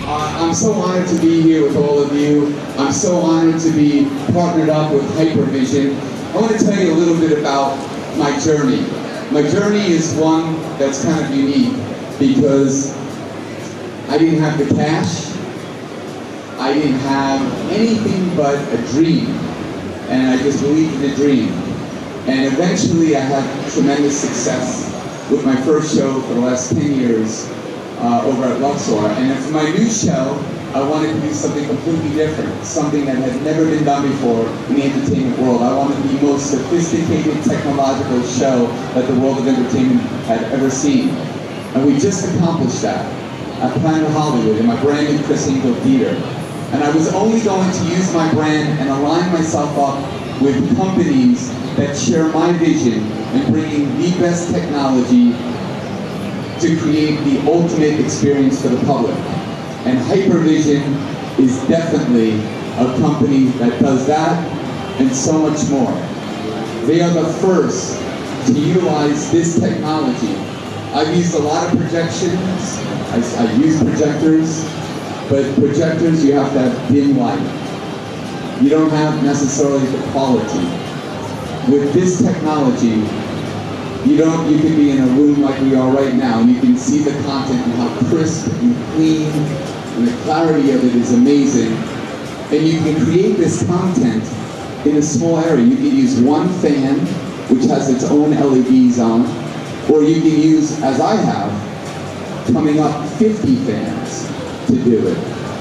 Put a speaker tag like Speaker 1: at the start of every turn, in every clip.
Speaker 1: I'm so honored to be here with all of you. I'm so honored to be partnered up with Hypervsn. I want to tell you a little bit about my journey. My journey is one that's kind of unique because I didn't have the cash. I didn't have anything but a dream. And I just believed in the dream. And eventually I had tremendous success with my first show for the last 10 years over at Luxor. And for my new show, I wanted to do something completely different, something that had never been done before in the entertainment world. I wanted the most sophisticated technological show that the world of entertainment had ever seen. And we just accomplished that at Planet Hollywood in my brand new Criss theater. And I was only going to use my brand and align myself up with companies that share my vision in bringing the best technology to create the ultimate experience for the public. And Hypervsn is definitely a company that does that and so much more. They are the first to utilize this technology. I've used a lot of projections, I use projectors, but projectors you have to have dim light. You don't have necessarily the quality. With this technology, you can be in a room like we are right now, and you can see the content and how crisp and clean, and the clarity of it is amazing. And you can create this content in a small area. You can use one fan, which has its own LEDs on, or you can use, as I have, coming up 50 fans to do it.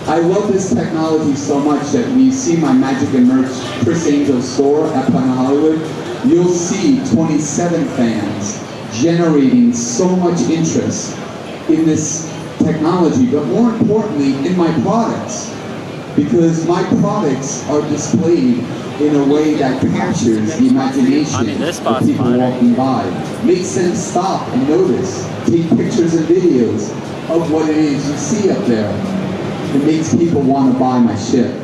Speaker 1: I love this technology so much that when you see my Magic and Merch Criss Angel store at Planet Hollywood, you'll see 27 fans generating so much interest in this technology, but more importantly, in my products. Because my products are displayed in a way that captures the imagination of people walking by. Makes them stop and notice, take pictures and videos of what it is you see up there. It makes people want to buy my shit.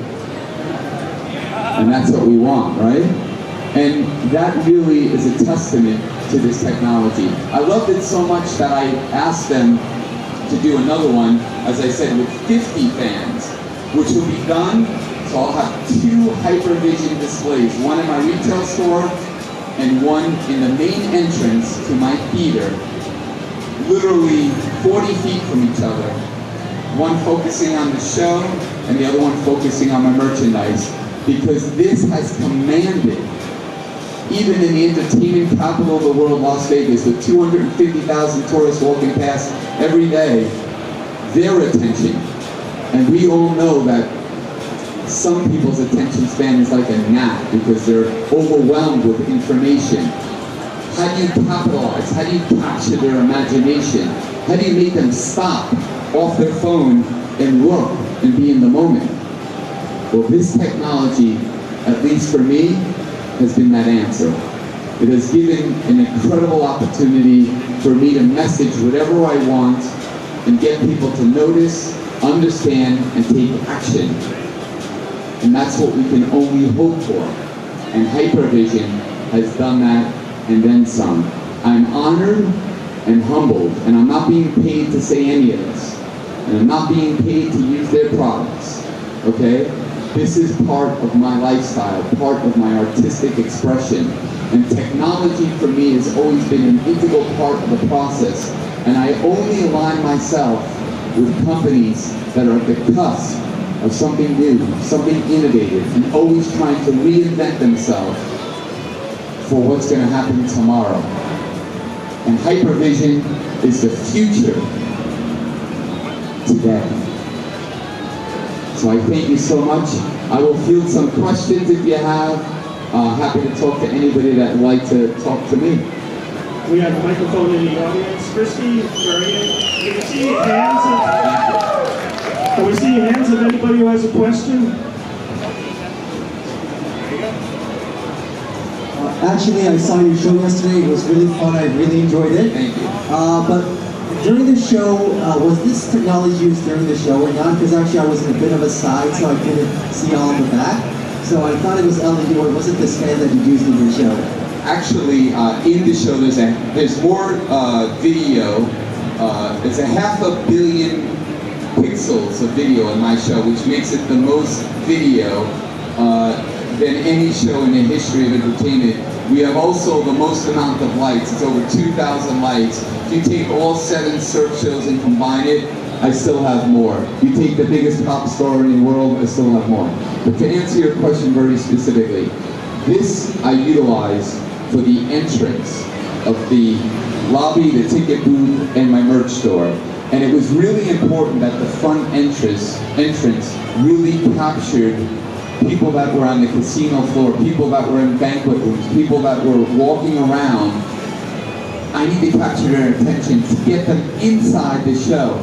Speaker 1: And that's what we want, right? And that really is a testament to this technology. I loved it so much that I asked them to do another one, as I said, with 50 fans, which will be done. So I'll have 2 Hypervsn displays, one in my retail store and one in the main entrance to my theater, literally 40 feet from each other. One focusing on the show and the other one focusing on my merchandise, because this has commanded, even in the entertainment capital of the world, Las Vegas, with 250,000 tourists walking past every day, their attention. And we all know that some people's attention span is like a gnat because they're overwhelmed with information. How do you capitalize? How do you capture their imagination? How do you make them stop off their phone and look and be in the moment? Well, this technology, at least for me, has been that answer. It has given an incredible opportunity for me to message whatever I want and get people to notice, understand, and take action. And that's what we can only hope for. And Hypervsn has done that and then some. I'm honored and humbled, and I'm not being paid to say any of this. And I'm not being paid to use their products, okay? This is part of my lifestyle, part of my artistic expression. And technology for me has always been an integral part of the process. And I only align myself with companies that are at the cusp of something new, something innovative, and always trying to reinvent themselves for what's going to happen tomorrow. And Hypervsn is the future today. So I thank you so much. I will field some questions if you have. Happy to talk to anybody that would like to talk to me.
Speaker 2: We have a microphone in the audience. Christy, can we see hands? Can we see hands of anybody who has a question?
Speaker 3: Actually, I saw your show yesterday. It was really fun. I really enjoyed it.
Speaker 1: Thank you.
Speaker 3: But during the show, was this technology used during the show or not? Because actually I was in a bit of a side, so I couldn't see all the back. So I thought it was LED, or was it the stand that you used in your show?
Speaker 1: Actually, in the show, there's more video. There's a 500 million pixels of video in my show, which makes it the most video than any show in the history of entertainment. We have also the most amount of likes. It's over 2,000 likes. If you take all 7 surf shows and combine it, I still have more. You take the biggest pop star in the world, I still have more. But to answer your question very specifically, this I utilize for the entrance of the lobby, the ticket booth, and my merch store. And it was really important that the front entrance really captured people that were on the casino floor, people that were in banquet rooms, people that were walking around. I need to capture their attention to get them inside the show,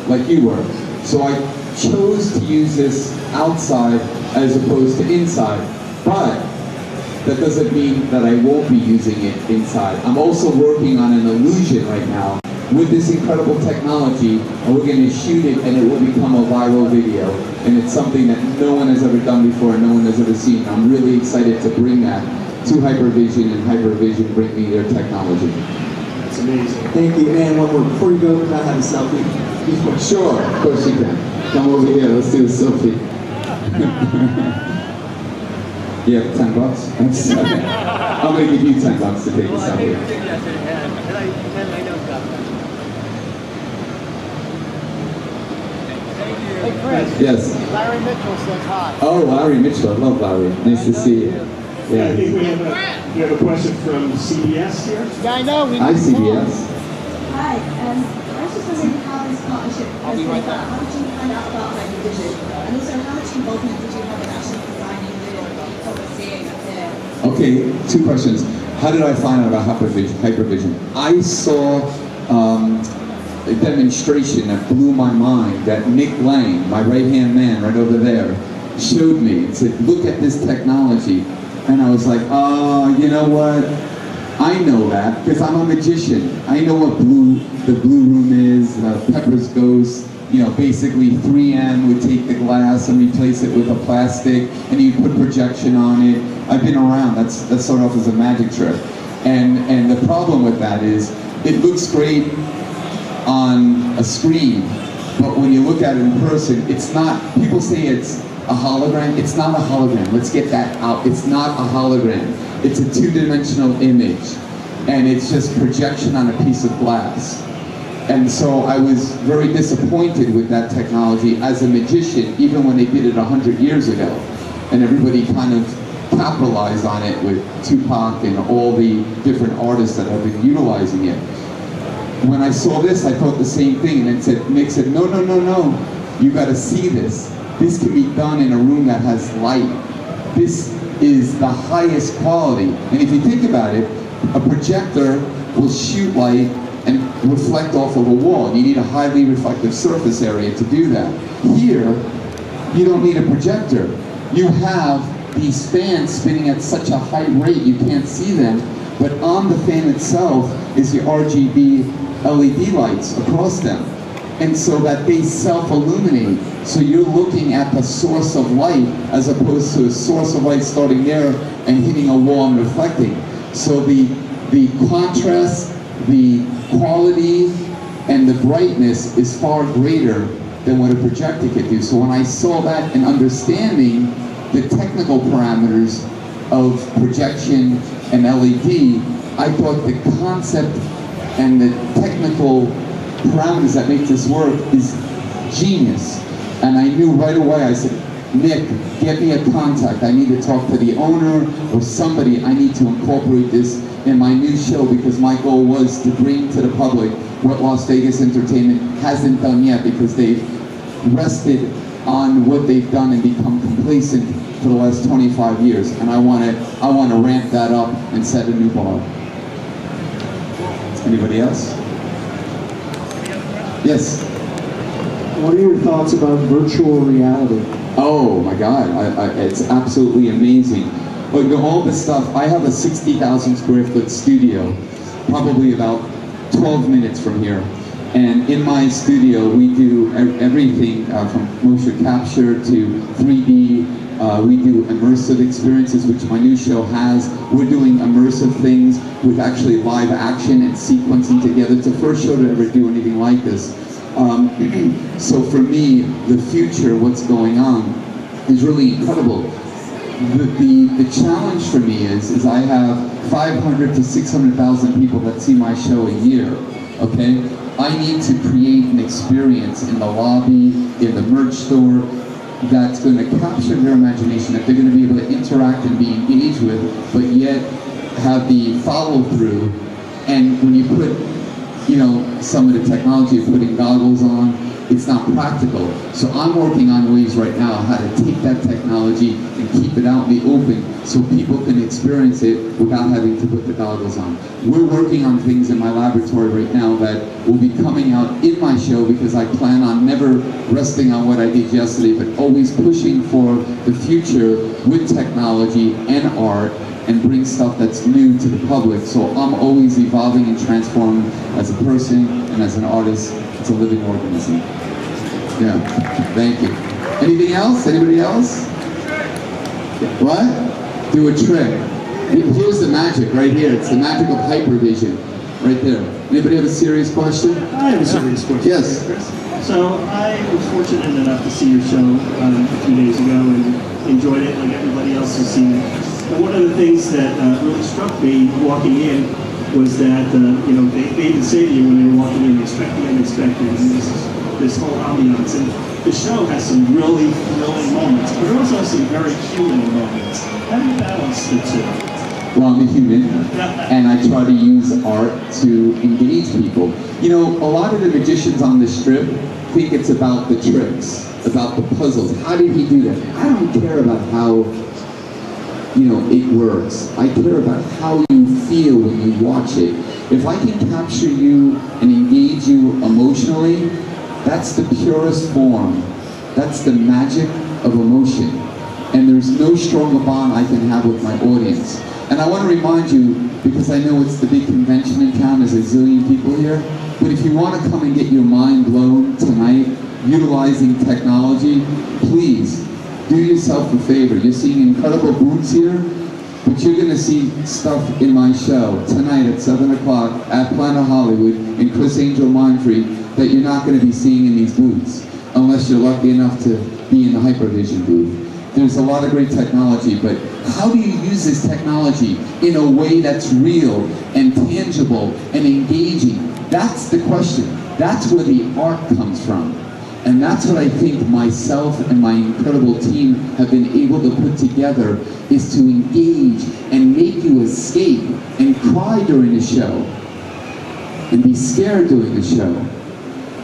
Speaker 1: like you were. So I chose to use this outside as opposed to inside. But that doesn't mean that I won't be using it inside. I'm also working on an illusion right now with this incredible technology, and we're going to shoot it and it will become a viral video. And it's something that no one has ever done before and no one has ever seen. I'm really excited to bring that to Hypervsn, and Hypervsn bring me their technology.
Speaker 2: That's amazing.
Speaker 3: Thank you. And one more. Before you go, can I have a selfie?
Speaker 1: Sure, of course you can. Come over here, let's do a selfie. You have $10? I'm going to give you $10 to take a selfie.
Speaker 4: Hey Chris.
Speaker 1: Yes.
Speaker 4: Larry Mitchell says hi.
Speaker 1: Oh, Larry Mitchell. I love Larry. Nice to see you.
Speaker 2: I
Speaker 1: Yeah.
Speaker 2: think we have a question from CBS here.
Speaker 4: Yeah, I know.
Speaker 1: Hi, CBS.
Speaker 5: Hi, I was just wondering how this partnership has been about. How did you find out about Hypervsn? And also, how much involvement did you have in actually designing what we're seeing up here?
Speaker 1: Okay, 2 questions. How did I find out about Hypervsn? I saw a demonstration that blew my mind that Nick Lang, my right-hand man right over there, showed me and said, look at this technology. And I was like, oh, you know what? I know that because I'm a magician. I know what the blue room is, Pepper's Ghost. You know, basically 3M would take the glass and replace it with a plastic, and you put projection on it. I've been around. That started off as a magic trick. And the problem with that is it looks great on a screen, but when you look at it in person, it's not. People say it's a hologram. It's not a hologram. Let's get that out. It's not a hologram. It's a 2-dimensional image, and it's just projection on a piece of glass. And so I was very disappointed with that technology as a magician, even when they did it 100 years ago. And everybody kind of capitalized on it with Tupac and all the different artists that have been utilizing it. When I saw this, I thought the same thing, and Nick said, no, no, no, no, you gotta see this. This can be done in a room that has light. This is the highest quality. And if you think about it, a projector will shoot light and reflect off of a wall. You need a highly reflective surface area to do that. Here, you don't need a projector. You have these fans spinning at such a high rate you can't see them, but on the fan itself is the RGB LED lights across them. And so that they self-illuminate. So you're looking at the source of light as opposed to a source of light starting there and hitting a wall and reflecting. So the contrast, the quality, and the brightness is far greater than what a projector could do. So when I saw that and understanding the technical parameters of projection and LED, I thought the concept and the technical parameters that make this work is genius. And I knew right away, I said, Nick, get me a contact. I need to talk to the owner or somebody. I need to incorporate this in my new show, because my goal was to bring to the public what Las Vegas entertainment hasn't done yet, because they've rested on what they've done and become complacent for the last 25 years. And I want to ramp that up and set a new bar. Anybody else? Yes.
Speaker 6: What are your thoughts about virtual reality?
Speaker 1: Oh my God, it's absolutely amazing. But all this stuff, I have a 60,000 square foot studio, probably about 12 minutes from here. And in my studio, we do everything from motion capture to 3D. We do immersive experiences, which my new show has. We're doing immersive things with actually live action and sequencing together. It's the first show to ever do anything like this. So for me, the future, what's going on, is really incredible. The challenge for me is I have 500 to 600,000 people that see my show a year, okay? I need to create an experience in the lobby, in the merch store, that's going to capture their imagination, that they're going to be able to interact and be engaged with, but yet have the follow-through. And when you put, you know, some of the technology of putting goggles on, it's not practical. So I'm working on ways right now how to take that technology and keep it out in the open so people can experience it without having to put the goggles on. We're working on things in my laboratory right now that will be coming out in my show because I plan on never resting on what I did yesterday, but always pushing for the future with technology and art and bring stuff that's new to the public. So I'm always evolving and transforming as a person and as an artist. It's a living organism. Yeah, thank you. Anything else? Anybody else? What? Do a trick. Here's the magic right here. It's the magic of Hypervsn. Right there. Anybody have a serious question?
Speaker 2: I have a serious question.
Speaker 1: Yes.
Speaker 2: Chris. So I was fortunate enough to see your show a few days ago and enjoyed it like everybody else has seen it. And one of the things that really struck me walking in was that, you know, they even say to you when they were walking in, expect the unexpected, and this whole ambiance. And the show has some really thrilling moments, but it also has some very human moments. How do you balance the two?
Speaker 1: Well, I'm a human, and I try to use art to engage people. You know, a lot of the magicians on the strip think it's about the tricks, about the puzzles. How did he do that? I don't care about how, you know, it works. I care about how you feel when you watch it. If I can capture you and engage you emotionally, that's the purest form. That's the magic of emotion. And there's no stronger bond I can have with my audience. And I want to remind you, because I know it's the big convention in town, there's a zillion people here, but if you want to come and get your mind blown tonight, utilizing technology, please, do yourself a favor. You're seeing incredible booths here, but you're going to see stuff in my show tonight at 7 o'clock at Planet Hollywood in Criss Angel Mindfree that you're not going to be seeing in these booths, unless you're lucky enough to be in the Hypervsn booth. There's a lot of great technology, but how do you use this technology in a way that's real and tangible and engaging? That's the question. That's where the art comes from. And that's what I think myself and my incredible team have been able to put together, is to engage and make you escape and cry during the show and be scared during the show.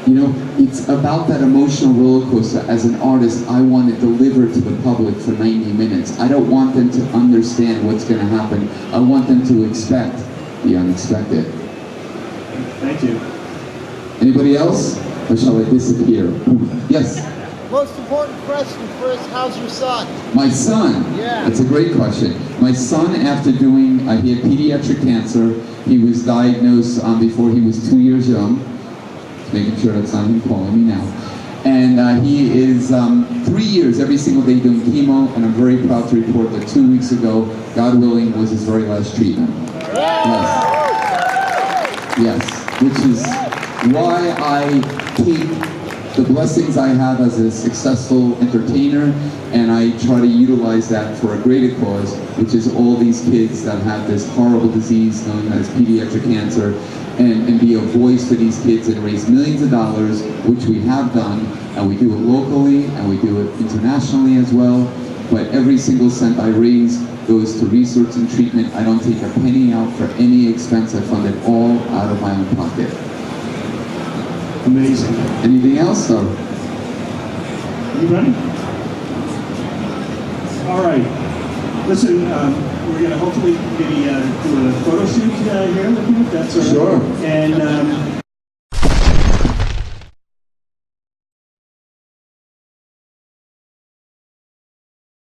Speaker 1: You know, it's about that emotional roller coaster. As an artist, I want to deliver to the public for 90 minutes. I don't want them to understand what's going to happen. I want them to expect the unexpected.
Speaker 2: Thank you.
Speaker 1: Anybody else? Or shall I disappear? Yes?
Speaker 4: Most important question, Chris, how's your son?
Speaker 1: My son?
Speaker 4: Yeah.
Speaker 1: That's a great question. My son, after doing, he had pediatric cancer. He was diagnosed before he was 2 years young. Making sure that's not him calling me now. And he is 3 years every single day doing chemo, and I'm very proud to report that 2 weeks ago, God willing, was his very last treatment. Yes. Yes. Which is why I take the blessings I have as a successful entertainer, and I try to utilize that for a greater cause, which is all these kids that have this horrible disease known as pediatric cancer, and be a voice for these kids and raise millions of dollars, which we have done, and we do it locally, and we do it internationally as well. But every single cent I raise goes to research and treatment. I don't take a penny out for any expense. I fund it all out of my own pocket.
Speaker 2: Amazing.
Speaker 1: Anything else, though?
Speaker 2: You ready? All right. Listen, we're going to hopefully maybe do a photo shoot here with you, if that's all right.
Speaker 1: Sure.
Speaker 2: And